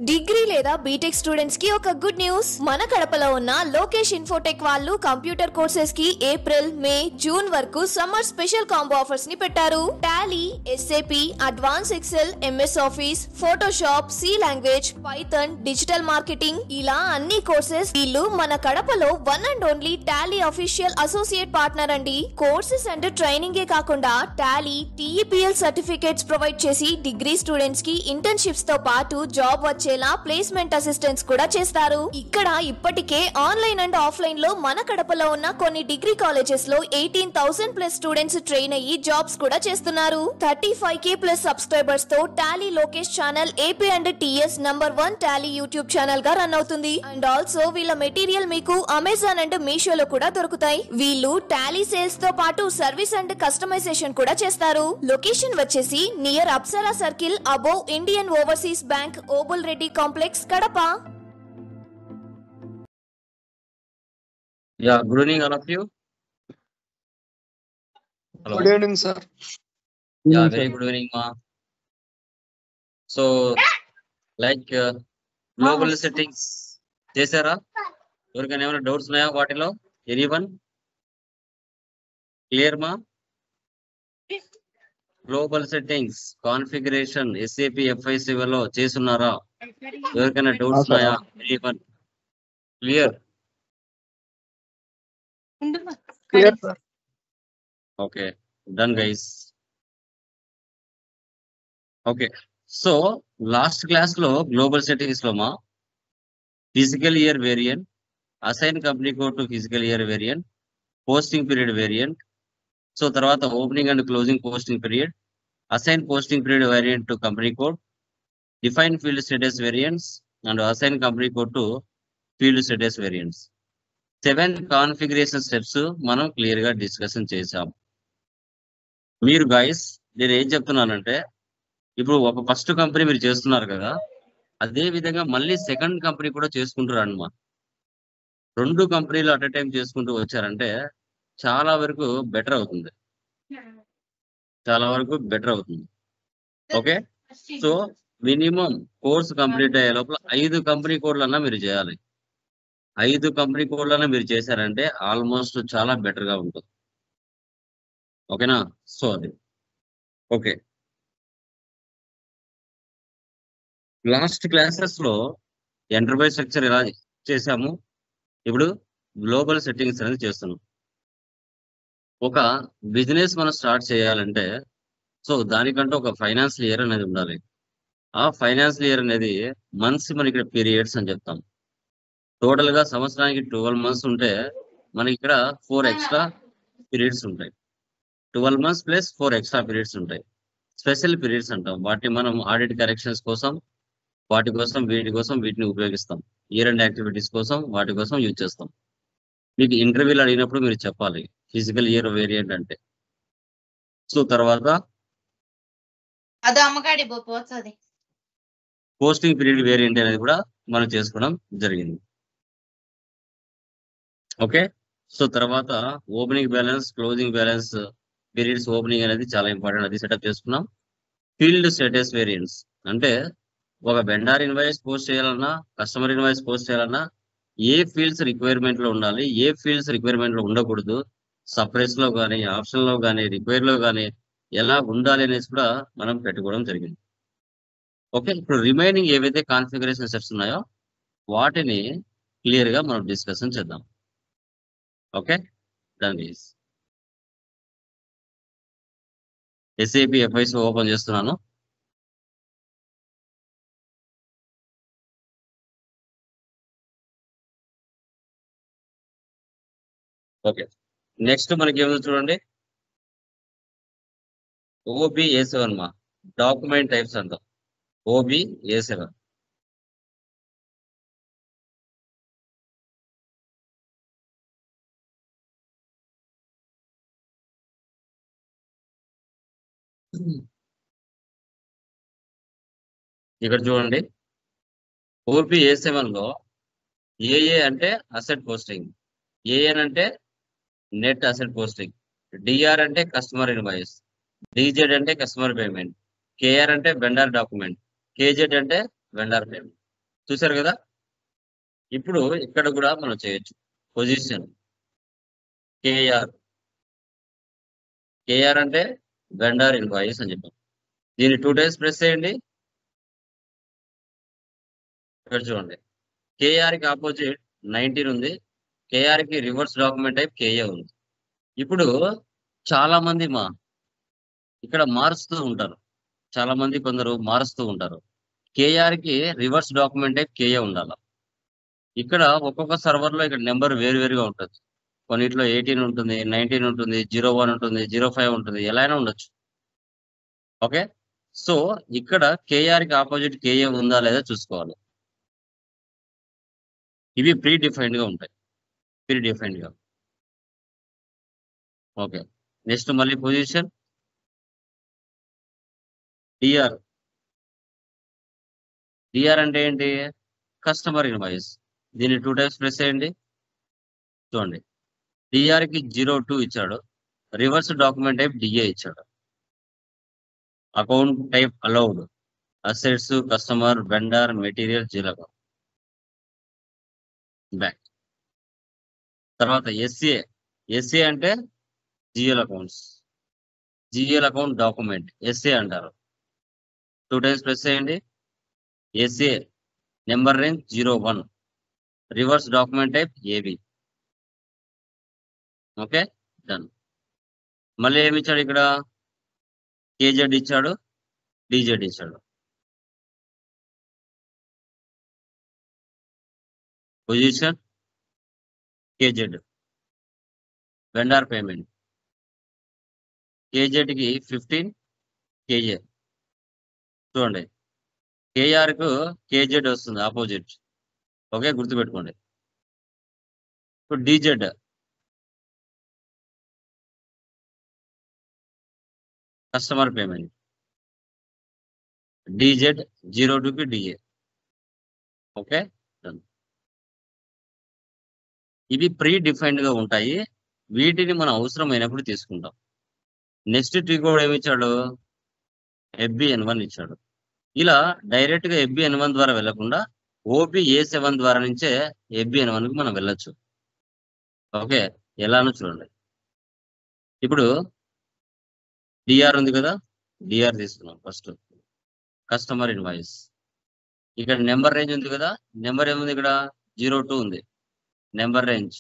Degree లేదా BTech students కి ఒక గుడ్ న్యూస్. మన కడపలో ఉన్న లోకేష్ ఇన్ఫోటెక్ వాళ్ళు కంప్యూటర్ కోర్సెస్ కి ఏప్రిల్, మే, జూన్ వరకు సమ్మర్ స్పెషల్ కాంబో ఆఫర్స్ ని పెట్టారు. Tally, SAP, advance Excel, MS Office, Photoshop, C language, Python, digital marketing ఇలా అన్ని కోర్సెస్. వీళ్ళు మన కడపలో one and only Tally official associate partner అండి. కోర్సెస్ అండ్ ట్రైనింగ్ ఏ కాకుండా టాలీ, టీఈపీఎల్ సర్టిఫికేట్స్ ప్రొవైడ్ చేసి డిగ్రీ స్టూడెంట్స్ కి ఇంటర్న్షిప్స్ తో పాటు జాబ్ ప్లేస్మెంట్ అసిస్టెన్స్ కూడా చేస్తారు. ఇక్కడ ఇప్పటికే ఆన్లైన్ అండ్ ఆఫ్లైన్ లో మన కడపలో ఉన్న కొన్ని డిగ్రీ కాలేజెస్ లో 18,000+ స్టూడెంట్స్ ట్రైన్ అయ్యి జాబ్స్ కూడా చేస్తున్నారు. 35K+ సబ్స్క్రైబర్స్ తో Tally Lokesh channel AP and TS #1 Tally YouTube channel గా రన్ అవుతుంది. అండ్ ఆల్సో వీళ్ళ మెటీరియల్ మీకు అమెజాన్ అండ్ మీషోలో కూడా దొరుకుతాయి. వీళ్ళు టాలీ సేల్స్ తో పాటు సర్వీస్ అండ్ కస్టమైజేషన్ కూడా చేస్తారు. లొకేషన్ వచ్చేసి near Apsara circle above Indian overseas bank, Obul Reddy complex, Kadapa. Yeah, good evening all of you. Hello. Good evening, sir. Yeah, very good evening, ma. So, like global settings, చేసారా? ఎవరికైనా ఏమైనా doubts ఉన్నాయా వాటిలో? Anyone? Clear మా? Global settings configuration SAP FIC లో చేస్తున్నారా? ఎవరికైనా doubts ఉన్నాయా? Anyone? Clear? Clear, sir. Okay, done guys. Okay, so last class లో గ్లోబల్ సెట్టింగ్స్ లో మా fiscal year variant, assign company code to fiscal year variant, posting period variant, so తర్వాత opening and closing posting period, assign posting period variant to company code, define field status variants and assign company code to field status variants. 7 configuration steps మనం clear గా discussion చేసాం. మీరు guys నేను ఏం చెప్తున్నానంటే, ఇప్పుడు ఒక ఫస్ట్ కంపెనీ మీరు చేస్తున్నారు కదా, అదే విధంగా మళ్ళీ సెకండ్ కంపెనీ కూడా చేసుకుంటారు అన్నమాట. 2 కంపెనీలు అట్ ఎ టైం చేసుకుంటూ వచ్చారంటే చాలా వరకు బెటర్ అవుతుంది. Okay, so minimum course complete అయ్యే లోపల 5 కంపెనీ కోడ్లన్నా మీరు చేయాలి. 5 కంపెనీ కోడ్లన్నా మీరు చేశారంటే ఆల్మోస్ట్ చాలా బెటర్ గా ఉంటుంది. ఓకేనా? సో అది ఓకే. లాస్ట్ క్లాసెస్ లో ఎంటర్ప్రైజ్ స్ట్రక్చర్ ఎలా చేసాము, ఇప్పుడు గ్లోబల్ సెట్టింగ్స్ అనేది చేస్తున్నాం. ఒక బిజినెస్ మనం స్టార్ట్ చేయాలంటే సో దానికంటే ఒక ఫైనాన్షియల్ ఇయర్ అనేది ఉండాలి. ఆ ఫైనాన్షియల్ ఇయర్ అనేది మంత్స్ మనకి ఇక్కడ పీరియడ్స్ అని చెప్తాం. టోటల్ గా సంవత్సరానికి 12 మంత్స్ ఉంటే మనకి ఇక్కడ 4 ఎక్స్ట్రా పీరియడ్స్ ఉంటాయి. 12 మంత్స్ ప్లస్ 4 ఎక్స్ట్రా పీరియడ్స్ ఉంటాయి. స్పెషల్ పీరియడ్స్ అంటాం. వాటిని మనం ఆడిట్ కరెక్షన్స్ కోసం వీటి కోసం వీటిని ఉపయోగిస్తాం. ఇయర్ అండ్ యాక్టివిటీస్ కోసం వాటి కోసం యూజ్ చేస్తాం. మీకు ఇంటర్వ్యూలు అడిగినప్పుడు మీరు చెప్పాలి ఫిజికల్ ఇయర్ వేరియంట్ అంటే. సో తర్వాత పోస్టింగ్ పీరియడ్ వేరియంట్ అనేది కూడా మనం చేసుకోవడం జరిగింది. ఓకే, సో తర్వాత opening balance, closing balance periods, opening అనేది చాలా ఇంపార్టెంట్, అది సెటప్ చేసుకున్నాం. ఫీల్డ్ స్టేటస్ వేరియంట్స్ అంటే ఒక వెండర్ ఇన్వాయిస్ పోస్ట్ చేయాలన్నా, కస్టమర్ ఇన్వాయిస్ పోస్ట్ చేయాలన్నా ఏ ఫీల్డ్స్ రిక్వైర్మెంట్ లో ఉండాలి, ఏ ఫీల్డ్స్ రిక్వైర్మెంట్ లో ఉండకూడదు, సపరేట్స్ లో కానీ, ఆప్షన్ లో కానీ, రిక్వైర్ లో కానీ ఎలా ఉండాలి అనేసి కూడా మనం పెట్టుకోవడం జరిగింది. ఓకే, ఇప్పుడు రిమైనింగ్ ఏవైతే కాన్ఫిగరేషన్ స్టెప్స్ ఉన్నాయో వాటిని క్లియర్ గా మనం డిస్కషన్ చేద్దాం. Okay, done guys. SAP FIC open చేస్తున్నాను. ఓకే, నెక్స్ట్ మనకి ఏమో చూడండి, OB-A7 మా డాక్యుమెంట్ టైప్స్ అంటాం. OB-A7 ఇక్కడ చూడండి. OB-A7 లో AA అంటే అసెట్ పోస్టింగ్, AN అంటే నెట్ అసెట్ పోస్టింగ్, DR అంటే కస్టమర్ ఇన్వాయిస్, DZ అంటే కస్టమర్ పేమెంట్, KR అంటే వెండర్ డాక్యుమెంట్, KZ అంటే వెండర్ పేమెంట్. చూసారు కదా. ఇప్పుడు ఇక్కడ కూడా మనం చేయొచ్చు. Position KR. కేఆర్ అంటే వెండర్ ఇన్వాయిస్ అని చెప్పాం. దీన్ని 2 టైమ్స్ ప్రెస్ చేయండి. ఇక్కడ చూడండి, కేఆర్ కి ఆపోజిట్ 19 ఉంది, కేఆర్ కి రివర్స్ డాక్యుమెంట్ టైప్ కేఏ ఉంది. ఇప్పుడు చాలా మంది ఇక్కడ మారుస్తూ ఉంటారు. చాలా మంది కొందరు మారుస్తూ ఉంటారు. కేఆర్ కి రివర్స్ డాక్యుమెంట్ టైప్ కేఏ ఉండాలి. ఇక్కడ ఒక్కొక్క సర్వర్ లో ఇక్కడ నెంబర్ వేరుగా ఉంటుంది. కొన్నిట్లో 18 ఉంటుంది, 19 ఉంటుంది, 01 ఉంటుంది, 05 ఉంటుంది, ఎలా అయినా ఉండొచ్చు. ఓకే, సో ఇక్కడ కేఆర్ కి ఆపోజిట్ కేఏ ఉందా లేదా చూసుకోవాలి. ఇవి ప్రీ డిఫైన్డ్ గా ఉంటాయి. ప్రీ డిఫైన్డ్ గా. ఓకే, నెక్స్ట్ మళ్ళీ పొజిషన్ డిఆర్. డిఆర్ అంటే ఏంటి? Customer invoice. దీన్ని 2 టైమ్స్ ప్రెస్ చేయండి. చూడండి, డిఆర్ కి 02 ఇచ్చాడు, రివర్స్ డాక్యుమెంట్ టైప్ డిఏ ఇచ్చాడు. Account type allowed, assets, customer, vendor, material, జీలక. బ్యాక్. తర్వాత ఎస్ఏ. ఎస్ఏ అంటే GL accounts. GL account document SA అంటారు. 2 టైమ్స్ ప్రెస్ చేయండి. SA number range 01, reverse document type AB. Okay, done. మళ్ళీ ఏమి ఇచ్చాడు ఇక్కడ? కేజెడ్ ఇచ్చాడు, డిజెడ్ ఇచ్చాడు. Position KZ, vendor payment. KZ కి 15 కేజే. చూడండి, కేఆర్ కు కేజెడ్ వస్తుంది ఆపోజిట్. ఓకే, గుర్తుపెట్టుకోండి. ఇప్పుడు డిజెడ్. Customer payment. డిజెడ్ 02 కి డిఏ. Okay, done. ఇవి ప్రీ డిఫైన్డ్ గా ఉంటాయి. వీటిని మనం అవసరమైనప్పుడు తీసుకుంటాం. నెక్స్ట్ ట్రీ కోడ్ ఏమి ఇచ్చాడు? FBN1 ఇచ్చాడు. ఇలా డైరెక్ట్ గా FBN1 ద్వారా వెళ్లకుండా OBA7 ద్వారా నుంచే FBN1 కి మనం వెళ్ళొచ్చు. ఓకే, ఎలానో చూడండి. ఇప్పుడు డిఆర్ ఉంది కదా, డిఆర్ తీసుకున్నాం. First customer invoice. ఇక్కడ నెంబర్ రేంజ్ ఉంది కదా, నెంబర్ ఏముంది ఇక్కడ? 02 ఉంది, నెంబర్ రేంజ్.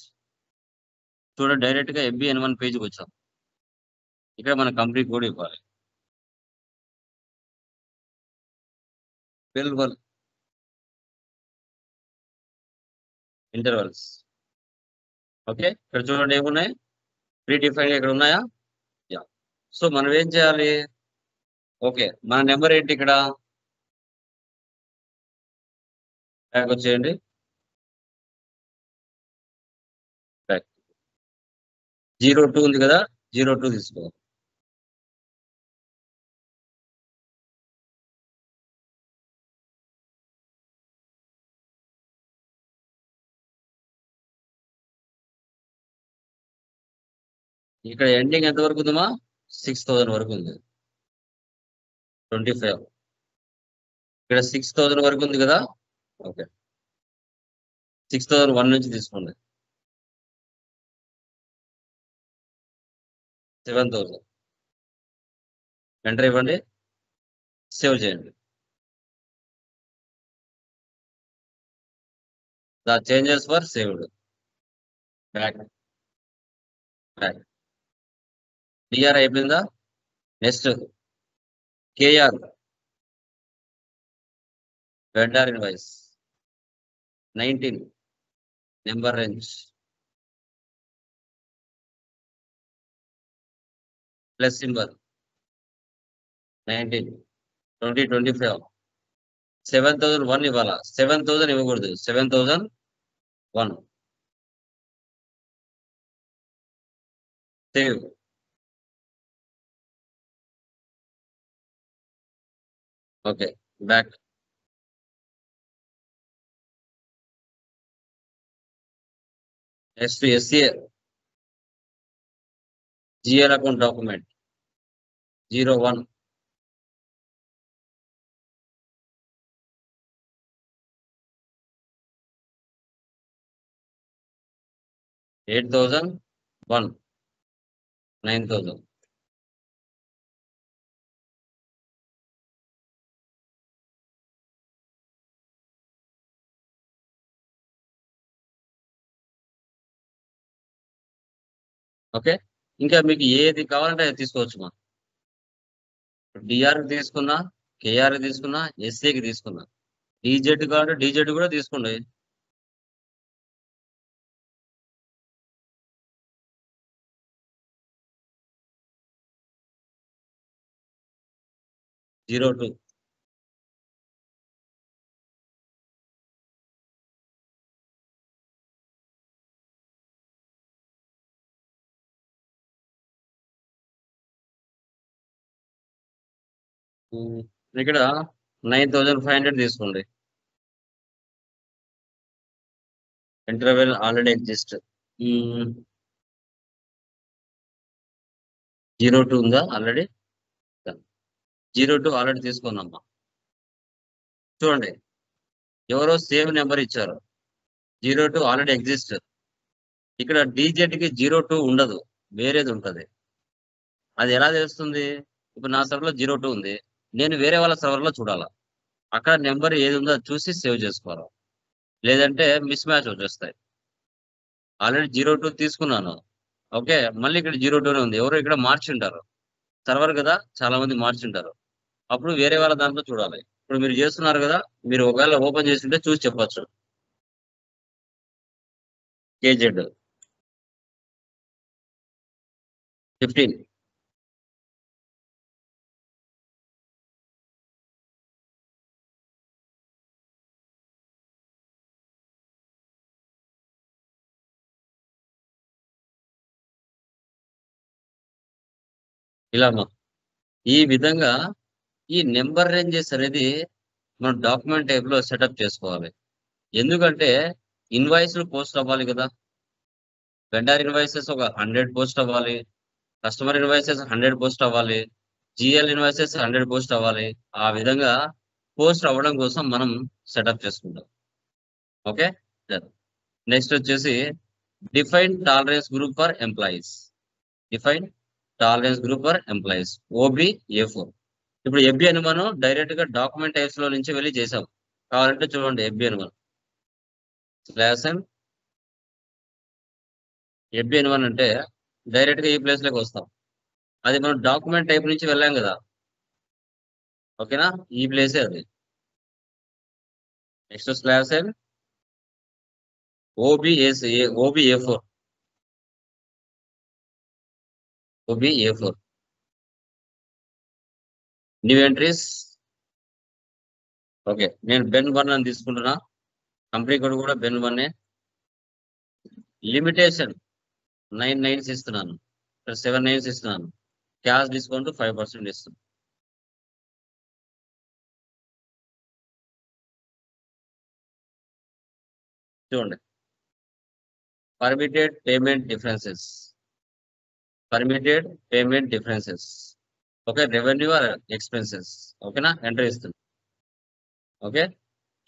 చూడండి, డైరెక్ట్ గా FBN1 పేజ్కి వచ్చాం. ఇక్కడ మనం కంప్లీట్ కోడ్ ఇవ్వాలి. ఇంటర్వల్స్. ఓకే, ఇక్కడ చూడండి ఏమున్నాయి? ప్రీ డిఫైన్ ఇక్కడ ఉన్నాయా? యా. సో మనం ఏం చేయాలి? ఓకే, మన నెంబర్ ఏంటి ఇక్కడ? బ్యాక్ వచ్చేయండి. బ్యాక్ 02 ఉంది కదా, 02 తీసుకోవాలి. ఇక్కడ ఎండింగ్ ఎంత వరకు ఉందమ్మా? 6000 వరకు ఉంది. 25. ఇక్కడ 6000 వరకు ఉంది కదా. ఓకే, 6001 నుంచి తీసుకోండి. 7000 ఎంటర్ ఇవ్వండి, సేవ్ చేయండి. The changes for saved. Back. Back. DR అయిపోయిందా? Next KR, vendor invoice 19, number range plus symbol 19, 2025. 7001 ఇవ్వాలా? 7000 ఇవ్వకూడదు, 7001. Save. Okay, back. Next SA GL account document 01, 8,001 9,000. Okay, ఇంకా మీకు ఏది కావాలంటే అది తీసుకోవచ్చు మా. డిఆర్కి తీసుకున్నా, కేఆర్కి తీసుకున్నా, ఎస్ఏకి తీసుకున్నా, డీజెడ్ కావాలంటే డీజెడ్ కూడా తీసుకోండి. జీరో టూ ఇక్కడ 9,500 తీసుకోండి. Interval already exist. 02 ఉందా ఆల్రెడీ? 02 ఆల్రెడీ తీసుకున్నామ్మా. చూడండి, ఎవరో సేమ్ నెంబర్ ఇచ్చారు. 02 ఆల్రెడీ ఎగ్జిస్ట్. ఇక్కడ డీజెడ్కి 02 ఉండదు, వేరేది ఉంటుంది. అది ఎలా తెలుస్తుంది? ఇప్పుడు నా సర్వర్లో 02 ఉంది, నేను వేరే వాళ్ళ సర్వర్లో చూడాలా. అక్కడ నెంబర్ ఏది ఉందో అది చూసి సేవ్ చేసుకోవాలి, లేదంటే మిస్ మ్యాచ్ వచ్చేస్తాయి. ఆల్రెడీ 02 తీసుకున్నాను. ఓకే, మళ్ళీ ఇక్కడ 02 ఉంది, ఎవరు ఇక్కడ మార్చింటారు. సర్వర్ కదా, చాలా మంది మార్చింటారు. అప్పుడు వేరే వాళ్ళ దాంట్లో చూడాలి. ఇప్పుడు మీరు చేస్తున్నారు కదా, మీరు ఒకవేళ ఓపెన్ చేస్తుంటే చూసి చెప్పచ్చు. కేజెడ్ 15. ఇలా ఈ విధంగా ఈ నెంబర్ రేంజెస్ అనేది మనం డాక్యుమెంట్ టైప్ లో సెటప్ చేసుకోవాలి. ఎందుకంటే ఇన్వాయిస్లు పోస్ట్ అవ్వాలి కదా. వెండర్ ఇన్వాయిసెస్ ఒక 100 పోస్ట్ అవ్వాలి, కస్టమర్ ఇన్వాయిసెస్ 100 పోస్ట్ అవ్వాలి, జిఎల్ ఇన్వాయిసెస్ 100 పోస్ట్ అవ్వాలి. ఆ విధంగా పోస్ట్ అవ్వడం కోసం మనం సెటప్ చేసుకుంటాం. ఓకే, నెక్స్ట్ వచ్చేసి define tolerance group for employees. Define tolerance group for employees, OBA4. ఇప్పుడు ఎఫ్బి అని మనం డైరెక్ట్ గా డాక్యుమెంట్ టైప్స్ లో నుంచి వెళ్ళి చేసాం. కావాలంటే చూడండి, ఎఫ్బి అని మనం /n ఎఫ్బి అని మనం అంటే డైరెక్ట్ గా ఈ ప్లేస్ లోకి వస్తాం. అది మనం డాక్యుమెంట్ టైప్ నుంచి వెళ్ళాం కదా. ఓకేనా, ఈ ప్లేసే అది. Next /n OBA4 OBA4 new entries. Okay, నేను Ben1 అని తీసుకుంటున్నా. కంపెనీ కోడ్ కూడా Ben1. లిమిటేషన్ 9 9s ఇస్తున్నాను, 7 9s ఇస్తున్నాను. క్యాష్ డిస్కౌంట్ 5% ఇస్తున్నాను. చూడండి, permitted payment differences. Okay, revenue or expenses. ఓకేనా, ఎంటర్ ఇస్తుంది. ఓకే,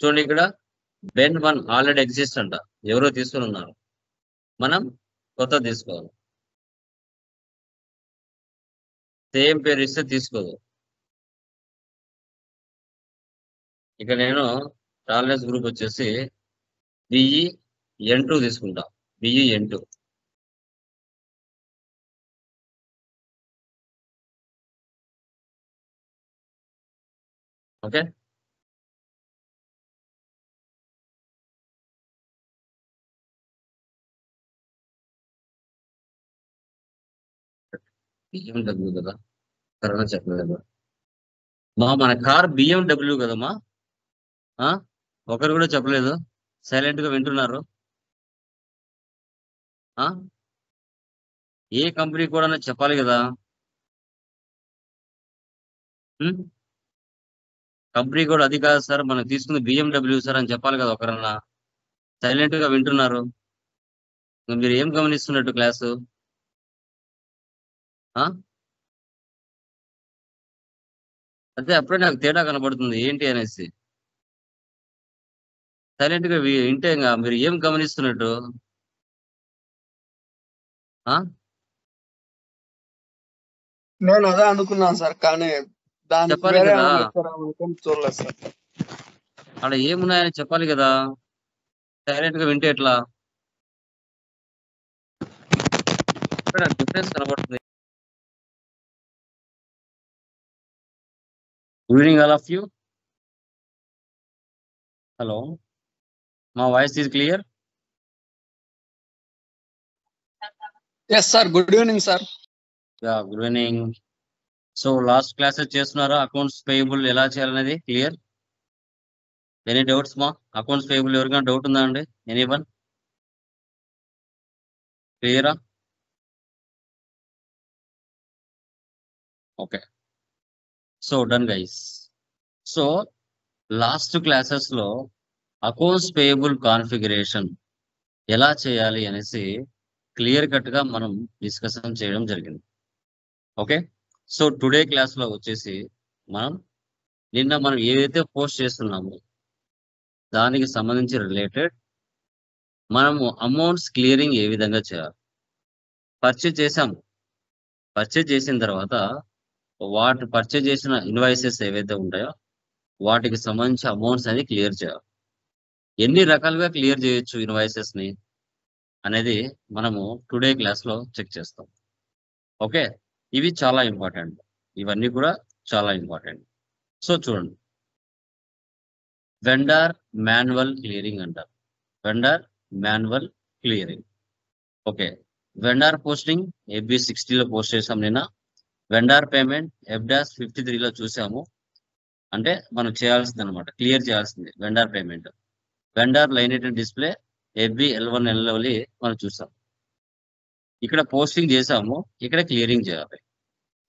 చూడండి ఇక్కడ Ben1 ఆల్రెడీ ఎగ్జిస్ట్ అంట, ఎవరో తీసుకుని ఉన్నారు. మనం కొత్త తీసుకోవాలి. సేమ్ పేరు ఇస్తే తీసుకోదు. ఇక నేను టాలరెన్స్ గ్రూప్ వచ్చేసి BEN2 తీసుకుంటా. BEN2. ఓకే, BMW కదా, కరోనా చెప్పలేదు మన కార్ BMW కదమ్మా. ఒకరు కూడా చెప్పలేదు, సైలెంట్ గా వింటున్నారు. ఏ కంపెనీ కూడా చెప్పాలి కదా. కంపెనీ కూడా అది కాదు సార్, మనం తీసుకుంది BMW సార్ అని చెప్పాలి కదా ఒకరన్నా. సైలెంట్ గా వింటున్నారు. మీరు ఏం గమనిస్తున్నట్టు క్లాసు? అదే అప్పుడే నాకు తేడా కనబడుతుంది ఏంటి అనేసి. సైలెంట్ గా వింటే మీరు ఏం గమనిస్తున్నట్టు? నేను అదే అనుకున్నాను సార్, కానీ దానికి చెప్పాలి వేరే కదా, ఏమైనా ఇచ్చారా చూడలేదు సార్. అక్కడ ఏమున్నాయని చెప్పాలి కదా, డైరెక్ట్ గా వింటే ఎట్లా? ఇక్కడ డిఫరెన్స్ కనబడుతుంది. Good evening all of you. Hello, మా voice is clear? Yes sir, good evening sir. Good evening. So last classes చేస్తున్నారా? అకౌంట్స్ పేయబుల్ ఎలా చేయాలనేది క్లియర్? ఎనీ డౌట్స్ మా? అకౌంట్స్ పేయబుల్ ఎవరికైనా డౌట్ ఉందా అండి? ఎనీవన్? క్లియరా? Okay, so done guys. So last classes లో అకౌంట్స్ పేయబుల్ కాన్ఫిగరేషన్ ఎలా చేయాలి అనేసి క్లియర్ కట్ గా మనం డిస్కషన్ చేయడం జరిగింది. ఓకే, సో టుడే క్లాస్ లో వచ్చేసి నిన్న మనం ఏదైతే పోస్ట్ చేస్తున్నామో దానికి సంబంధించి రిలేటెడ్ మనము అమౌంట్స్ క్లియరింగ్ ఏ విధంగా చేయాలి. పర్చేజ్ చేసాము, పర్చేజ్ చేసిన తర్వాత పర్చేజ్ చేసిన ఇన్వాయిసెస్ ఏవైతే ఉంటాయో వాటికి సంబంధించి అమౌంట్స్ అనేది క్లియర్ చేయాలి. ఎన్ని రకాలుగా క్లియర్ చేయొచ్చు ఇన్వాయిసెస్ ని అనేది మనము టుడే క్లాస్ లో చెక్ చేస్తాం. ఓకే, ఇవి చాలా ఇంపార్టెంట్, ఇవన్నీ కూడా చాలా ఇంపార్టెంట్. సో చూడండి, వెండర్ మాన్యువల్ క్లియరింగ్ అంటారు. Vendor manual clearing. Okay, vendor posting FB60లో పోస్ట్ చేసాం నిన్న. వెండర్ పేమెంట్ F-53లో చూసాము. అంటే మనం చేయాల్సింది అనమాట, క్లియర్ చేయాల్సింది vendor payment. Vendor line display FB11L మనం చూసాం. ఇక్కడ పోస్టింగ్ చేసాము, ఇక్కడ క్లియరింగ్ చేయాలి.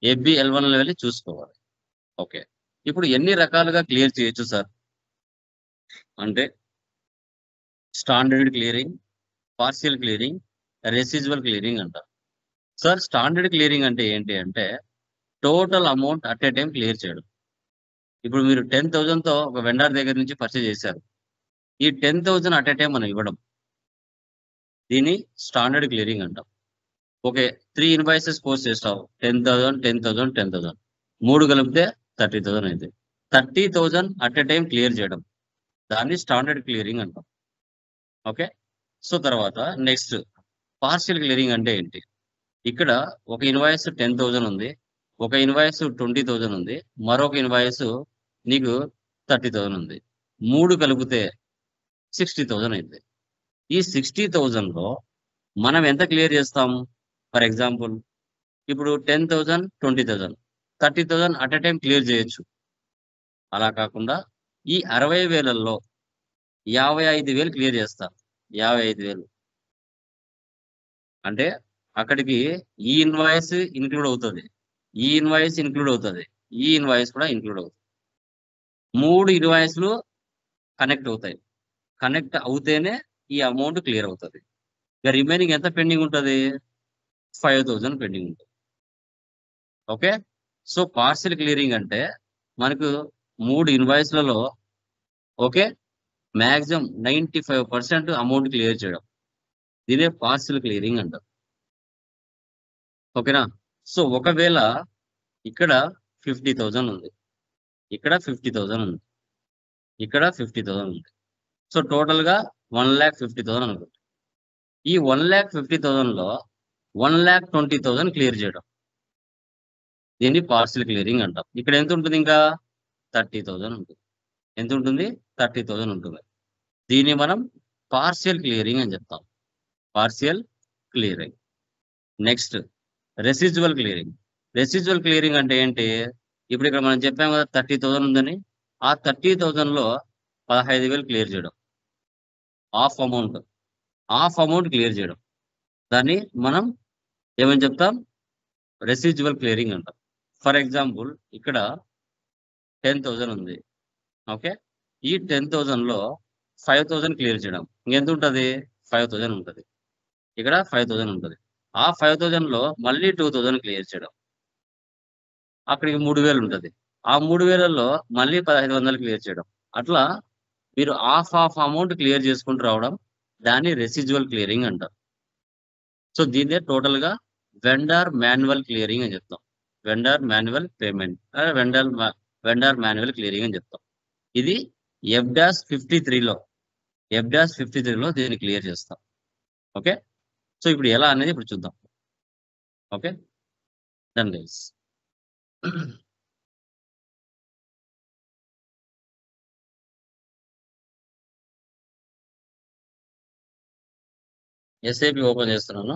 FB11 చూసుకోవాలి. ఓకే, ఇప్పుడు ఎన్ని రకాలుగా క్లియర్ చేయొచ్చు సార్ అంటే standard clearing, partial clearing, residual clearing అంటారు. సార్ స్టాండర్డ్ క్లియరింగ్ అంటే ఏంటి అంటే total amount at a time clear చేయడం. ఇప్పుడు మీరు 10,000తో ఒక వెండర్ దగ్గర నుంచి పర్చేజ్ చేశారు, ఈ 10,000 అట్ ఏ టైం మనం ఇవ్వడం, దీన్ని స్టాండర్డ్ క్లియరింగ్ అంటాం. ఓకే, 3 ఇన్వాయిసెస్ పోస్ట్ చేస్తావు, 10,000 10,000 10,000, 3 కలిపితే 30,000 అయింది. 30,000 అట్ ఏ టైం క్లియర్ చేయడం, దాన్ని స్టాండర్డ్ క్లియరింగ్ అంటాం. ఓకే, సో తర్వాత నెక్స్ట్ పార్షియల్ క్లియరింగ్ అంటే ఏంటి? ఇక్కడ ఒక ఇన్వాయిస్ 10,000 ఉంది, ఒక ఇన్వాయిస్ 20,000 ఉంది, మరొక ఇన్వాయిస్ నీకు 30,000 ఉంది, 3 కలిపితే 60,000 అయింది. ఈ 60,000లో మనం ఎంత క్లియర్ చేస్తాం? ఫర్ ఎగ్జాంపుల్ ఇప్పుడు 10,000 20,000 30,000 అట్ ఎ టైం క్లియర్ చేయొచ్చు. అలా కాకుండా ఈ 60,000లో 55,000 క్లియర్ చేస్తా. 55,000 అంటే అక్కడికి ఈ ఇన్వాయిస్ ఇన్క్లూడ్ అవుతుంది, ఈ ఇన్వాయిస్ ఇన్క్లూడ్ అవుతుంది, ఈ ఇన్వాయిస్ కూడా ఇన్క్లూడ్ అవుతుంది. 3 ఇన్వాయిస్లు కనెక్ట్ అవుతాయి. కనెక్ట్ అవుతేనే ఈ అమౌంట్ క్లియర్ అవుతుంది. ఇక రిమైనింగ్ ఎంత పెండింగ్ ఉంటుంది? 5,000 పెండింగ్ ఉంటుంది. ఓకే, సో పార్షియల్ క్లియరింగ్ అంటే మనకు 3 ఇన్వాయిస్లలో ఓకే మ్యాక్సిమం 95% అమౌంట్ క్లియర్ చేయడం, దీనే పార్షియల్ క్లియరింగ్ అంటారు. ఓకేనా? సో ఒకవేళ ఇక్కడ 50,000 ఉంది, ఇక్కడ 50,000 ఉంది, ఇక్కడ 50,000 ఉంది. సో టోటల్ గా 1,50,000 అనుకుంటుంది. ఈ 1,50,000లో 1,20,000 క్లియర్ చేయడం, దీన్ని పార్షియల్ క్లియరింగ్ అంటాం. ఇక్కడ ఎంత ఉంటుంది? ఇంకా 30,000 ఉంటుంది. ఎంత ఉంటుంది? 30,000 ఉంటుంది. దీన్ని మనం పార్షియల్ క్లియరింగ్ అని చెప్తాం. Partial clearing. Next residual clearing. Residual clearing అంటే ఏంటి? ఇప్పుడు ఇక్కడ మనం చెప్పాం కదా 30,000 ఉందని, ఆ 30,000లో 15,000 క్లియర్ చేయడం, హాఫ్ అమౌంట్ క్లియర్ చేయడం, దాన్ని మనం ఏమని చెప్తాం? రెసిడ్యువల్ క్లియరింగ్ అంటాం. ఫర్ ఎగ్జాంపుల్ ఇక్కడ 10,000 ఉంది. ఓకే, ఈ 10,000లో 5,000 క్లియర్ చేయడం, ఇంకెంత ఉంటుంది? 5,000 ఉంటుంది. ఇక్కడ 5,000 ఉంటుంది. ఆ 5,000లో మళ్ళీ 2,000 క్లియర్ చేయడం, అక్కడికి 3,000 ఉంటుంది. ఆ 3,000లో మళ్ళీ 1,500 క్లియర్ చేయడం. అట్లా మీరు హాఫ్ అమౌంట్ క్లియర్ చేసుకుంటూ రావడం, దాన్ని రెసిడ్యువల్ క్లియరింగ్ అంటారు. సో దీన్నే టోటల్ గా వెండర్ మాన్యువల్ క్లియరింగ్ అని చెప్తాం. Vendor manual payment, vendor manual clearing అని చెప్తాం. ఇది F-53లో దీన్ని క్లియర్ చేస్తాం. ఓకే, సో ఇప్పుడు ఎలా అనేది ఇప్పుడు చూద్దాం. Okay, done guys. SAP open చేస్తున్నాను.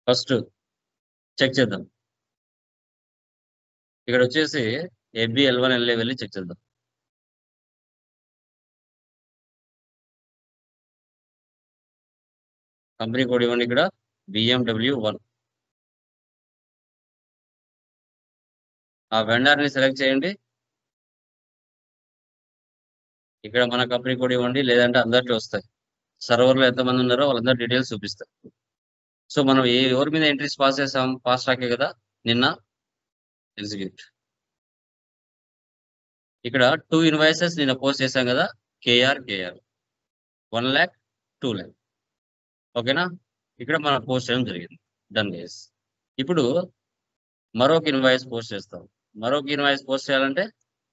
ఫస్ట్ చెక్ చేద్దాం. ఇక్కడ వచ్చేసి FB-L1 LA వెళ్ళి చెక్ చేద్దాం. కంపెనీ కోడ్ ఇవ్వండి. ఇక్కడ BMW1. ఆ వెండర్ ని సెలెక్ట్ చేయండి. ఇక్కడ మన కంపెనీ కోడ్ ఇవ్వండి, లేదంటే అందరికీ వస్తాయి. సర్వర్లో ఎంతమంది ఉన్నారో వాళ్ళందరూ డీటెయిల్స్ చూపిస్తాయి. సో మనం ఎవరి మీద ఎంట్రీస్ పాస్ చేసాం? ఫాస్ట్ ట్రాకే కదా నిన్న. ఎగ్జిక్యూట్. ఇక్కడ 2 ఇన్వాయిసెస్ నిన్న పోస్ట్ చేశాం కదా, KR 1 lakh 2 lakh. ఓకేనా, ఇక్కడ మనం పోస్ట్ చేయడం జరిగింది. Done guys. ఇప్పుడు మరొక ఇన్వాయిస్ పోస్ట్ చేస్తాం. మరొక ఇన్వాయిస్ పోస్ట్ చేయాలంటే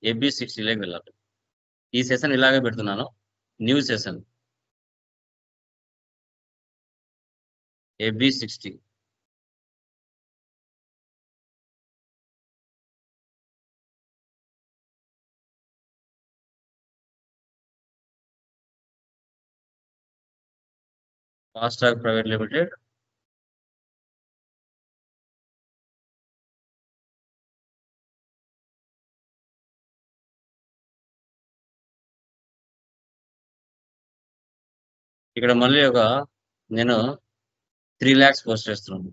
FB-60లోకి వెళ్ళాలి. ఈ సెషన్ ఇలాగే పెడుతున్నాను, new session FB-60. Fast track private limited. ఇక్కడ మళ్ళీ నేను 3 lakhs పోస్ట్ చేస్తున్నాను.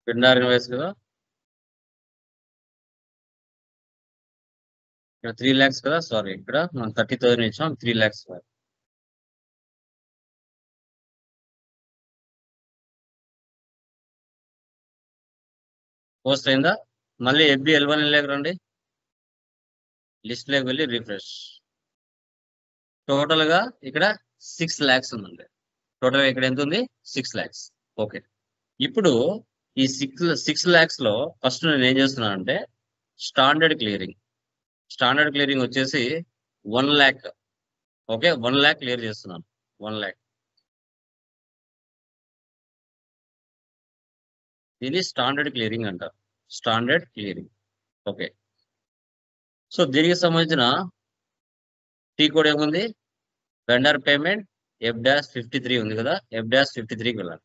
వెండర్ ఇన్వాయిస్ కదా, ఇక్కడ 3 lakhs కదా, సారీ ఇక్కడ మనం 30,000 ఇచ్చాం, 3 lakhs. పోస్ట్ అయిందా? మళ్ళీ FB-L1 LAకి రండి, లిస్ట్ లోకి వెళ్ళి రిఫ్రెష్. టోటల్ గా ఇక్కడ 6 lakhs ఉందండి. టోటల్ గా ఇక్కడ ఎంత ఉంది? 6 lakhs. ఓకే, ఇప్పుడు ఈ 6 lakhs లో ఫస్ట్ నేను ఏం చేస్తున్నాను అంటే స్టాండర్డ్ క్లియరింగ్ వచ్చేసి 1 lakh. ఓకే, 1 lakh క్లియర్ చేస్తున్నాను. 1 lakh. దీన్ని స్టాండర్డ్ క్లియరింగ్ అంటారు. Standard clearing. ఓకే, సో దీనికి సంబంధించిన టీ కోడ్ ఏముంది? వెండర్ పేమెంట్ F-53 ఉంది కదా, F-53కి వెళ్ళాలి.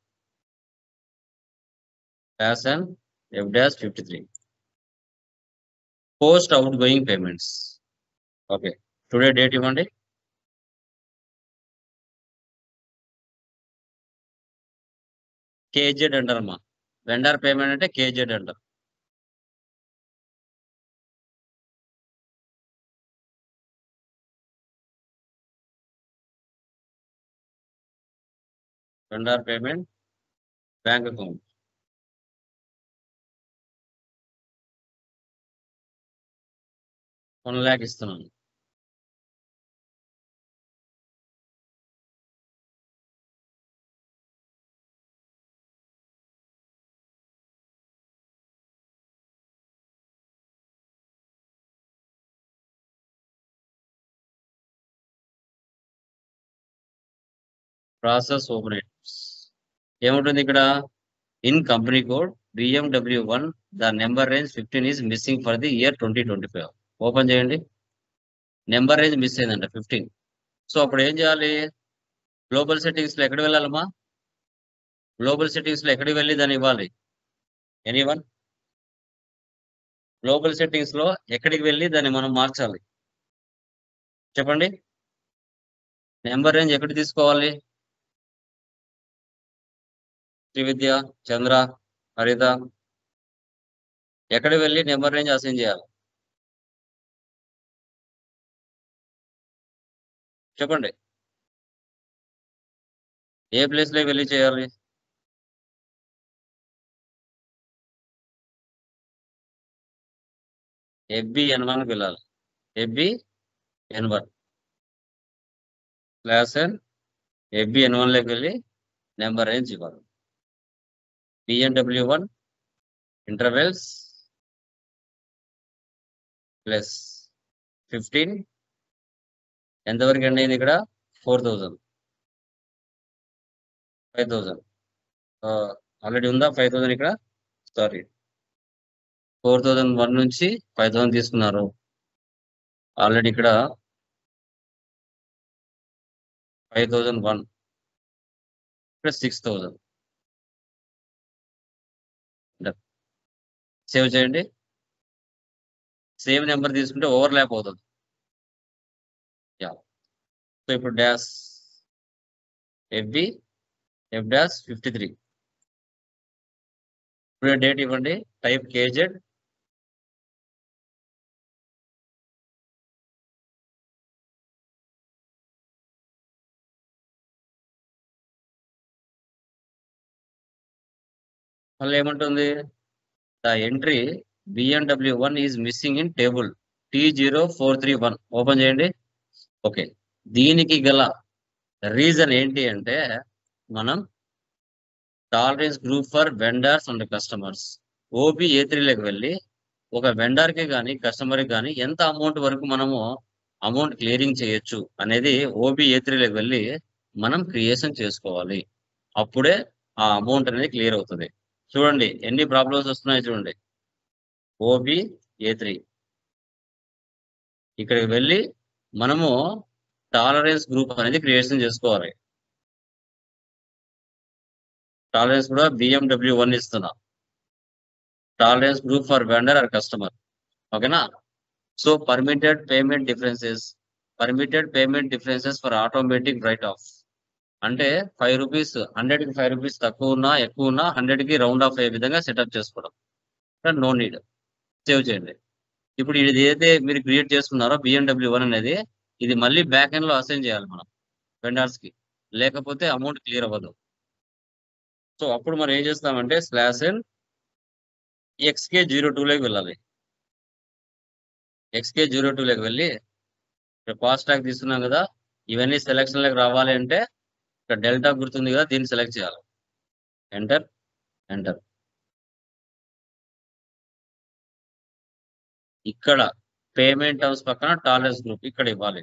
ఫ్యాషన్ F-53 post outgoing payments. Okay, today date ఇవ్వండి. KZ అంటారు అమ్మా. వెండర్ పేమెంట్ అంటే KZ అంటారు. Vendor payment bank account. $1 lakh ఇస్తున్నాను. ప్రాసెస్ ఓపెన్ ఏముంటుంది ఇక్కడ? In company code BMW1 the number range 15 is missing for the year 2025. Open చేయండి. Number range miss అయిందంట 15. సో అప్పుడు ఏం చేయాలి? గ్లోబల్ సెట్టింగ్స్ లో ఎక్కడికి వెళ్ళాలమ్మా? గ్లోబల్ సెట్టింగ్స్ లో ఎక్కడికి వెళ్ళి దాన్ని ఇవ్వాలి? ఎనీవన్? గ్లోబల్ సెట్టింగ్స్ లో ఎక్కడికి వెళ్ళి దాన్ని మనం మార్చాలి చెప్పండి? నెంబర్ రేంజ్ ఎక్కడ తీసుకోవాలి? శ్రీవిద్య, చంద్ర, హరిత, ఎక్కడికి వెళ్ళి నెంబర్ రేంజ్ అసైన్ చేయాలి చెప్పండి? ఏ ప్లేస్ లోకి వెళ్ళి చేయాలి? FBN1 కి వెళ్ళాలి. FBN1 క్లాస్ FBN1 లోకి వెళ్ళి నెంబర్ రేంజ్ ఇవ్వాలి. BNW1 ఇంటర్వెల్స్ ప్లస్ 15 ఎంతవరకు అండి అయింది ఇక్కడ? 4000 5000 ఆల్రెడీ ఉందా 5000 ఇక్కడ? సారీ, 4001 నుంచి 5000 తీసుకున్నారు ఆల్రెడీ. ఇక్కడ 5001 ప్లస్ 6000 సేవ్ చేయండి. సేమ్ నెంబర్ తీసుకుంటే ఓవర్లాప్ అవుతుంది. యా, సో ఇప్పుడు డాష్ F'53 ఇప్పుడు డేట్ ఇవ్వండి. Type KZ. మళ్ళీ ఏమంటుంది? The entry BNW1 is missing in table T0431. Open చేయండి. ఓకే, దీనికి గల రీజన్ ఏంటి అంటే మనం tolerance group for vendors and customers OB-A3లోకి వెళ్ళి ఒక వెండర్ కి కానీ కస్టమర్ కి కానీ ఎంత అమౌంట్ వరకు మనము అమౌంట్ క్లియరింగ్ చేయొచ్చు అనేది OB-A3లోకి వెళ్ళి మనం క్రియేషన్ చేసుకోవాలి. అప్పుడే ఆ అమౌంట్ అనేది క్లియర్ అవుతుంది. చూడండి ఎన్ని ప్రాబ్లమ్స్ వస్తున్నాయి చూడండి. OB-A3 ఇక్కడికి వెళ్ళి మనము టాలరెన్స్ గ్రూప్ అనేది క్రియేషన్ చేసుకోవాలి. టాలరెన్స్ కూడా BMW1 ఇస్తున్నా. Tolerance group for vendor or customer. ఓకేనా? So permitted payment differences for automatic write off అంటే 5 రూపీస్, 100కి 5 రూపీస్ తక్కువ ఉన్నా ఎక్కువ ఉన్నా 100కి రౌండ్ ఆఫ్ అయ్యే విధంగా సెటప్ చేసుకోవడం. No need. సేవ్ చేయండి. ఇప్పుడు ఇది ఏదైతే మీరు క్రియేట్ చేసుకున్నారో BNW1 అనేది ఇది మళ్ళీ బ్యాక్ ఎండ్ లో అసైన్ చేయాలి మనం వెండర్స్ కి, లేకపోతే అమౌంట్ క్లియర్ అవ్వదు. సో అప్పుడు మనం ఏం చేస్తామంటే /n XK02లోకి వెళ్ళాలి. XK02లోకి వెళ్ళి ఫాస్ట్ ట్రాక్ తీసుకున్నాం కదా, ఇవన్నీ సెలెక్షన్ లోకి రావాలి అంటే ఇక్కడ డెల్టా గుర్తుంది కదా, దీన్ని సెలెక్ట్ చేయాలి. ఎంటర్. ఇక్కడ పేమెంట్ టర్మ్స్ పక్కన టాలరెన్స్ గ్రూప్ ఇక్కడ ఇవ్వాలి.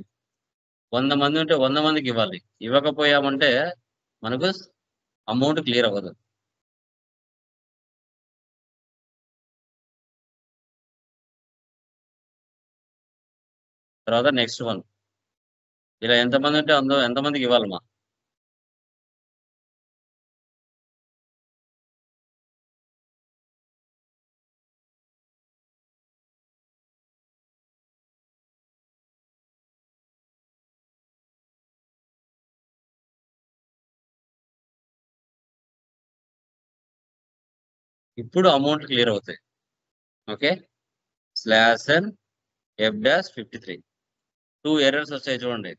100 మంది ఉంటే 100 మందికి ఇవ్వాలి. ఇవ్వకపోయామంటే మనకు అమౌంట్ క్లియర్ అవ్వదు. తర్వాత నెక్స్ట్ వన్, ఇలా ఎంతమంది ఉంటే ఎంతమందికి ఇవ్వాలమ్మా? ఇప్పుడు అమౌంట్ క్లియర్ అవుతాయి. ఓకే, /n F'53 2 ఎర్రర్స్ వచ్చాయి చూడండి.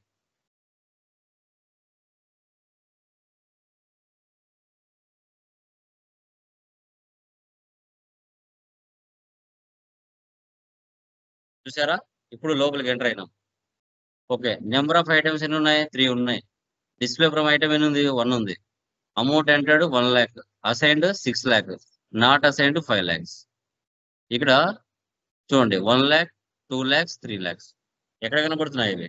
చూసారా? ఇప్పుడు లోపలికి ఎంటర్ అయినాం. ఓకే, నెంబర్ ఆఫ్ ఐటమ్స్ ఎన్ని ఉన్నాయి? 3 ఉన్నాయి. డిస్ప్లే ఫ్రమ్ ఐటమ్ ఎన్ని ఉంది? 1 ఉంది. Amount entered 1 lakh, assigned 6 lakh, not assigned 5 lakhs. ఇక్కడ చూడండి 1 lakh, 2 lakhs, 3 lakhs ఎక్కడ కనబడుతున్నాయి? ఇవి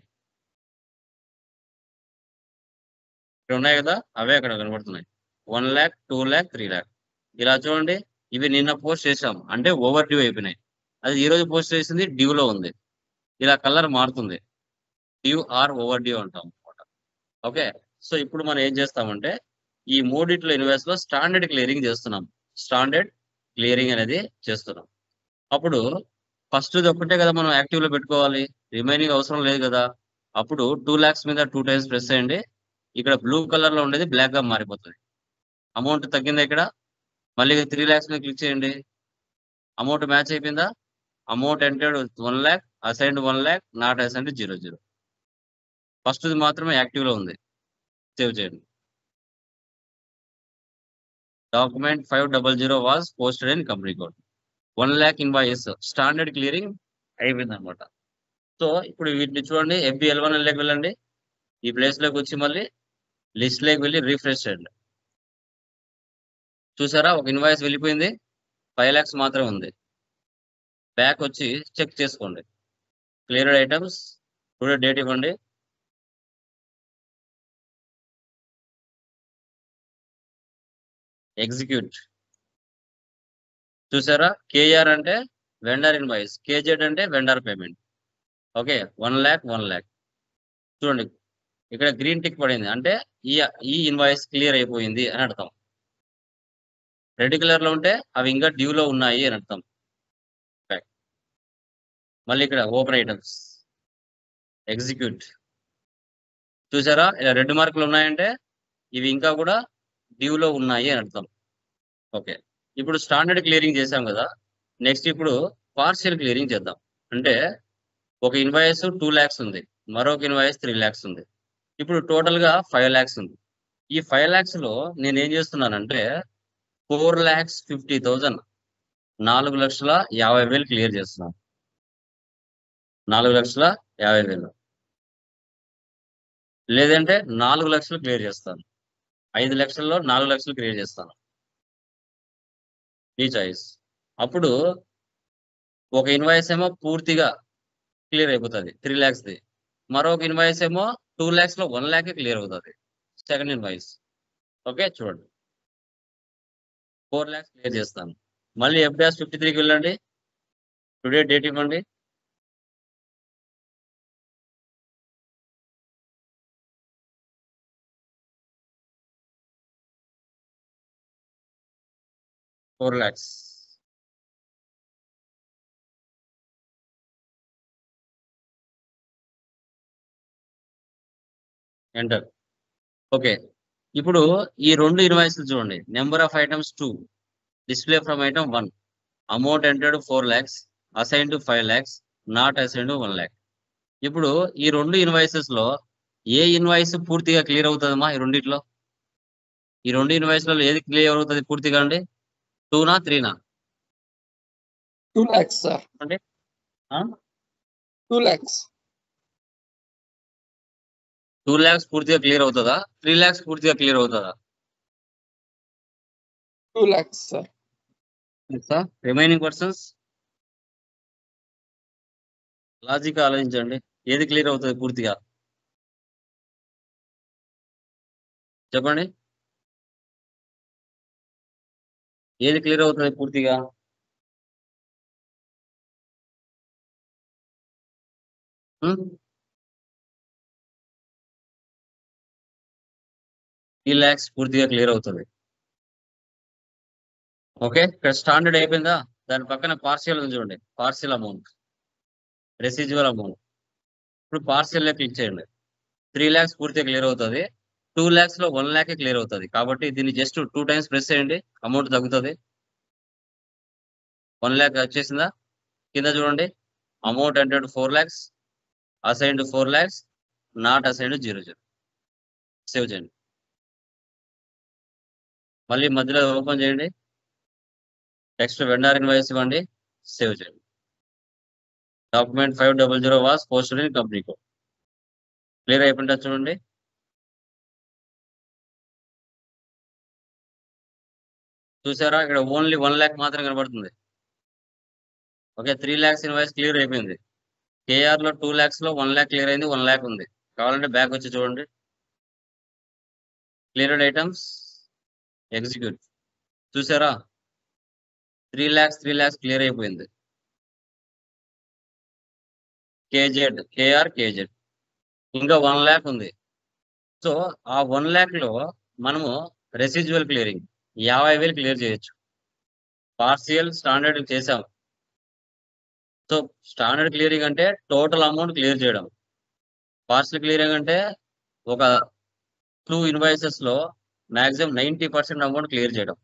ఇక్కడ ఉన్నాయి కదా, అవే అక్కడ కనబడుతున్నాయి. 1 lakh, 2 lakh, 3 lakh. ఇలా చూడండి, ఇవి నిన్న పోస్ట్ చేసాం అంటే ఓవర్ డ్యూ అయిపోయినాయి. అది ఈ రోజు పోస్ట్ చేసింది డ్యూలో ఉంది. ఇలా కలర్ మారుతుంది. డ్యూ ఆర్ ఓవర్ డ్యూ అంటాం అనమాట. ఓకే. సో ఇప్పుడు మనం ఏం చేస్తామంటే ఈ మూడిట్లో ఇన్వాయిస్ లో స్టాండర్డ్ క్లియరింగ్ చేస్తున్నాం. స్టాండర్డ్ క్లియరింగ్ అనేది చేస్తున్నాం. అప్పుడు ఫస్ట్ ఒక్కటే కదా మనం యాక్టివ్ లో పెట్టుకోవాలి, రిమైనింగ్ అవసరం లేదు కదా. అప్పుడు 2 lakhs మీద 2 times ప్రెస్ చేయండి. ఇక్కడ బ్లూ కలర్ లో ఉండేది బ్లాక్ గా మారిపోతుంది. అమౌంట్ తగ్గిందా ఇక్కడ? మళ్ళీ 3 lakhs మీద క్లిక్ చేయండి. అమౌంట్ మ్యాచ్ అయిపోయిందా? Amount entered 1 lakh, assigned 1 lakh, not assigned 0. First మాత్రమే యాక్టివ్ లో ఉంది. సేవ్ చేయండి. Document 500 was posted in company code. 1 lakh invoice standard clearing అయిపోయింది అనమాట. సో ఇప్పుడు వీటిని చూడండి, FBL1 లోకి వెళ్ళండి. ఈ ప్లేస్ లోకి వచ్చి మళ్ళీ లిస్ట్ లోకి వెళ్ళి రిఫ్రెష్ చేయండి. చూసారా, ఒక ఇన్వాయిస్ వెళ్ళిపోయింది, 5 lakhs మాత్రమే ఉంది. బ్యాక్ వచ్చి చెక్ చేసుకోండి. క్లియర్డ్ ఐటమ్స్, టుడే డేట్ ఇవ్వండి. ఎగ్జిక్యూట్. చూసారా, కేఆర్ అంటే వెండర్ ఇన్వాయిస్, కేజెడ్ అంటే vendor payment. Okay, 1 lakh 1 lakh. చూడండి ఇక్కడ గ్రీన్ టిక్ పడింది అంటే ఈ ఇన్వాయిస్ క్లియర్ అయిపోయింది అని అర్థం. రెడ్ కలర్ లో ఉంటే అవి ఇంకా డ్యూ లో ఉన్నాయి అని అర్థం. మళ్ళీ ఇక్కడ ఓపెన్ ఐటమ్స్, ఎగ్జిక్యూట్. చూసారా, ఇలా రెడ్ మార్కులు ఉన్నాయంటే ఇవి ఇంకా కూడా డ్యూ లో ఉన్నాయి అని అర్థం. ఓకే, ఇప్పుడు స్టాండర్డ్ క్లియరింగ్ చేసాం కదా. నెక్స్ట్ ఇప్పుడు పార్షియల్ క్లియరింగ్ చేద్దాం. అంటే ఒక ఇన్వాయిస్ 2 lakhs ఉంది, మరొక ఇన్వాయిస్ 3 lakhs ఉంది. ఇప్పుడు టోటల్ గా 5 lakhs ఉంది. ఈ 5 lakhs లో నేను ఏం చేస్తున్నానంటే 4,50,000, 4,50,000 క్లియర్ చేస్తున్నాను. 4,50,000. లేదంటే 4 లక్షలు క్లియర్ చేస్తాను. 5 లక్షల్లో 4 లక్షలు క్లియర్ చేస్తాను. ఈ చాయిస్. అప్పుడు ఒక ఇన్వాయిస్ ఏమో పూర్తిగా క్లియర్ అయిపోతుంది 3 lakhsది. మరొక ఇన్వాయిస్ ఏమో 2 lakhs లో 1 lakh క్లియర్ అవుతుంది, సెకండ్ ఇన్వాయిస్. ఓకే, చూడండి 4 lakhs క్లియర్ చేస్తాను. మళ్ళీ F-53కి వెళ్ళండి, టుడే డేట్ ఇవ్వండి. $4 lakhs. ఎంటర్. ఓకే, ఇప్పుడు ఈ రెండు ఇన్వాయిస్లు చూడండి. Number of items 2, display from item 1, amount entered 4 lakhs, assigned 5 lakhs, not assigned 1 lakh. ఇప్పుడు ఈ రెండు ఇన్వాయిసెస్ లో ఏ ఇన్వాయిస్ పూర్తిగా క్లియర్ అవుతుందమ్మా? ఈ రెండిట్లో, ఈ రెండు ఇన్వాయిస్లలో ఏది క్లియర్ అవుతుంది పూర్తిగా అండి? 2నా 3నా? 2 lakhs, sir. అంటే 2 lakhs. 2 lakhs పూర్తిగా క్లియర్ అవుతుందా? 3 lakhs పూర్తిగా క్లియర్ అవుతుందా? 2 lakhs, sir. Remaining persons logic ఆలోచించండి, ఏది క్లియర్ అవుతుంది పూర్తిగా చెప్పండి. ఏది క్లియర్ అవుతుంది పూర్తిగా? హ్మ్? 3 lakhs పూర్తిగా క్లియర్ అవుతుంది. ఓకే, ఇక్కడ స్టాండర్డ్ అయిపోయిందా? దాని పక్కన పార్షియల్ ఉంది చూడండి, పార్షియల్ అమౌంట్, రెసిడ్యువల్ అమౌంట్. ఇప్పుడు పార్షియల్ లో క్లిక్ చేయండి. 3 lakhs పూర్తిగా క్లియర్ అవుతుంది. 2 lakhs లో 1 lakh క్లియర్ అవుతుంది. కాబట్టి దీన్ని జస్ట్ 2 times ప్రెస్ చేయండి, అమౌంట్ తగ్గుతుంది. 1 lakh వచ్చేసిందా? కింద చూడండి, amount entered 4 lakhs, assigned 4 lakhs, not assigned 0. Save చేయండి. మళ్ళీ మధ్యలో ఓపెన్ చేయండి, నెక్స్ట్ వెండర్ ఇన్వాయిస్ ఇవ్వండి, సేవ్ చేయండి. Document 500 was posted in company code. Clear అయిపోయిందా చూడండి. చూసారా, ఇక్కడ ఓన్లీ 1 lakh మాత్రం కనబడుతుంది. ఓకే, 3 lakhs ఇన్వాయిస్ క్లియర్ అయిపోయింది. కేఆర్ లో 2 lakhs లో 1 lakh క్లియర్ అయింది, 1 lakh ఉంది. కావాలంటే బ్యాక్ వచ్చి చూడండి. Cleared items, execute. చూసారా, 3 lakhs క్లియర్ అయిపోయింది. కేఆర్ కేజెడ్ ఇంకా 1 lakh ఉంది. సో ఆ 1 lakh లో మనము రెసిడ్యువల్ క్లియరింగ్ 50,000 క్లియర్ చేయొచ్చు. పార్షియల్ స్టాండర్డ్ చేసాం. సో స్టాండర్డ్ క్లియరింగ్ అంటే టోటల్ అమౌంట్ క్లియర్ చేయడం. పార్షియల్ క్లియరింగ్ అంటే ఒక 2 ఇన్వాయిసెస్ లో మాక్సిమం 90% అమౌంట్ క్లియర్ చేయడం.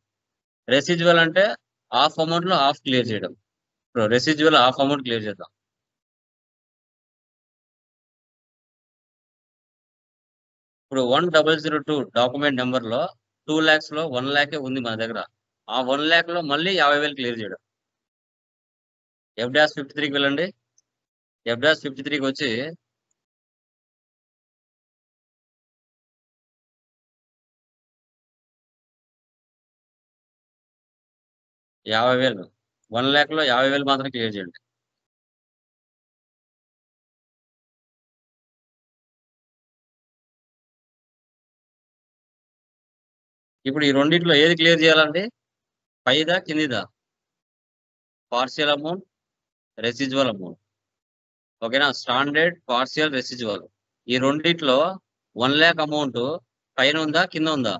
రెసిడ్యువల్ అంటే హాఫ్ అమౌంట్ లో హాఫ్ క్లియర్ చేయడం. రెసిడ్యువల్ హాఫ్ అమౌంట్ క్లియర్ చేద్దాం. ఇప్పుడు 1002 డాక్యుమెంట్ నెంబర్ లో 2 lakhs లో 1 lakh ఉంది మన దగ్గర. ఆ 1 lakh లో మళ్ళీ 50,000 క్లియర్ చేయడం. F-53కి వెళ్ళండి. F-53కి వచ్చి $50,000 1 lakh లో 50,000 మాత్రం క్లియర్ చేయండి. ఇప్పుడు ఈ రెండిట్లో ఏది క్లియర్ చేయాలండి? పైదా కిందిదా? Partial amount, residual amount. ఓకేనా? Standard, partial, residual. ఈ రెండిట్లో 1 lakh అమౌంట్ పైన ఉందా కింద ఉందా?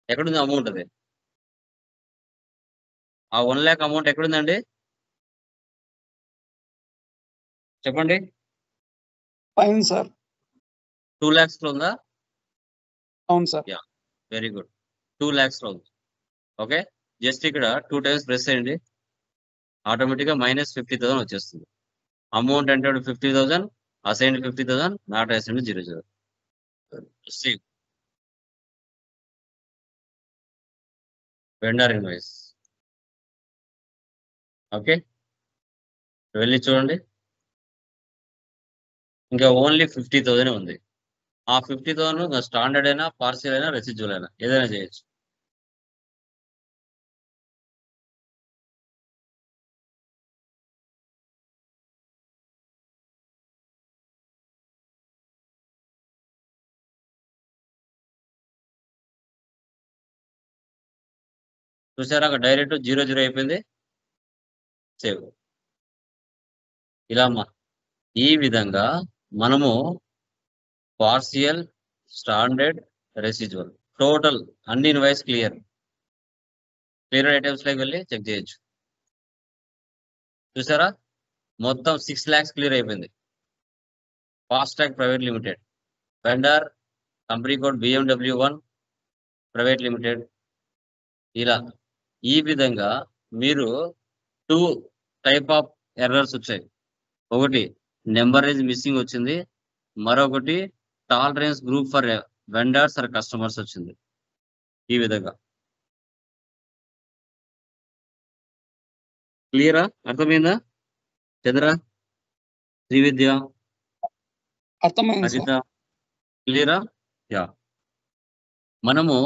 ఎక్కడుంది అమౌంట్? అది ఆ 1 lakh అమౌంట్ ఎక్కడుందండి? చెప్పండి. Fine sir. 2 lakhs లో ఉందా? అవును sir. Yeah, very good. 2 lakhs లో ఉంది. ఓకే, జస్ట్ ఇక్కడ 2 times ప్రెస్ చేయండి, ఆటోమేటిక్ గా -50,000 వచ్చేస్తుంది. అమౌంట్ అంటే 50,000, assign 50,000, not assign 0,0. Save vendor invoice. Okay, వెళ్ళి చూడండి. ఇంకా ఓన్లీ 50,000 ఉంది. ఆ 50,000 స్టాండర్డ్ అయినా, పార్షియల్ అయినా, రెసిడ్యువల్ అయినా ఏదైనా చేయొచ్చు. చూసారా, అక్కడ డైరెక్ట్ 0,0 అయిపోయింది. సేవ్. ఇలా అమ్మా, ఈ విధంగా మనము పార్షియల్, స్టాండర్డ్, రెసిడ్యువల్, టోటల్ అన్ని ఇన్వాయిస్ క్లియర్ ఐటమ్స్ లోకి వెళ్ళి చెక్ చేయొచ్చు. చూసారా, మొత్తం 6 lakhs క్లియర్ అయిపోయింది. Fastrack private limited, vendor company code BMW1 private limited. ఇలా ఈ విధంగా మీరు 2 టైప్ ఆఫ్ ఎర్రర్స్ వచ్చాయి. ఒకటి నెంబర్ ఇస్ మిస్సింగ్ వచ్చింది, మరొకటి tolerance group for vendors or customers వచ్చింది. ఈ విధంగా క్లియరా? అర్థమైందా? చంద్ర, శ్రీవిద్య, అర్థమైంది సార్. హరిత, క్లియరా? యా. మనము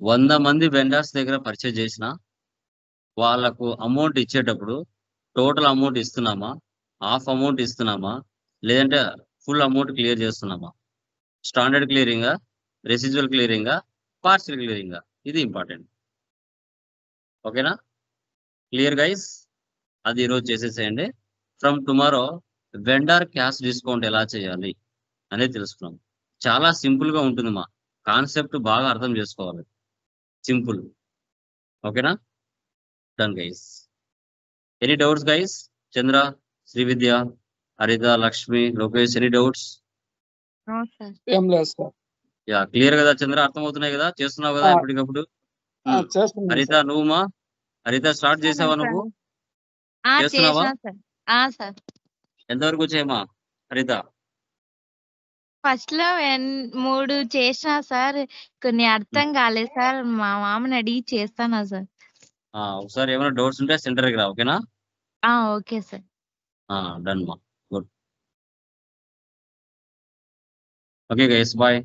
100 మంది వెండర్స్ దగ్గర పర్చేజ్ చేసిన వాళ్ళకు అమౌంట్ ఇచ్చేటప్పుడు టోటల్ అమౌంట్ ఇస్తున్నామా, హాఫ్ అమౌంట్ ఇస్తున్నామా, లేదంటే ఫుల్ అమౌంట్ క్లియర్ చేస్తున్నామా? స్టాండర్డ్ క్లియరింగా, రెసిడ్యువల్ క్లియరింగా, పార్షియల్ క్లియరింగా? ఇది ఇంపార్టెంట్. ఓకేనా? Clear guys? అది ఈరోజు చేసేసేయండి. From tomorrow vendor cash discount ఎలా చేయాలి అనేది తెలుసుకున్నాం. చాలా సింపుల్ గా ఉంటుంది. మా కాన్సెప్ట్ బాగా అర్థం చేసుకోవాలి. సింపుల్. ఓకేనా? Done guys. Any doubts guys? Chandra, Srividya, Haritha, Lakshmi, Lokesh, any doubts? ఏం లేదు సార్. యా, క్లియర్ కదా చంద్ర? అర్థమవుతున్నాయి కదా? చేస్తున్నావు కదా ఎప్పటికప్పుడు? చేస్తున్నాను హరిత, సార్. నువ్వుమా? హరిత, స్టార్ట్ చేసావా నువ్వు? చేస్తున్నావా? సార్ ఎంతవరకు వచ్చాయమ్మా హరిత? ఫస్ట్ లో 3 చేసినా సార్, కొన్ని అర్థం కాలేదు సార్. మా మామని అడిగి చేస్తానా సార్. ఒకసారి ఏమైనా డౌట్స్ ఉంటే సెంటర్కి రా. ఓకేనా? Okay sir. డన్ మా. గుడ్. Okay guys, bye.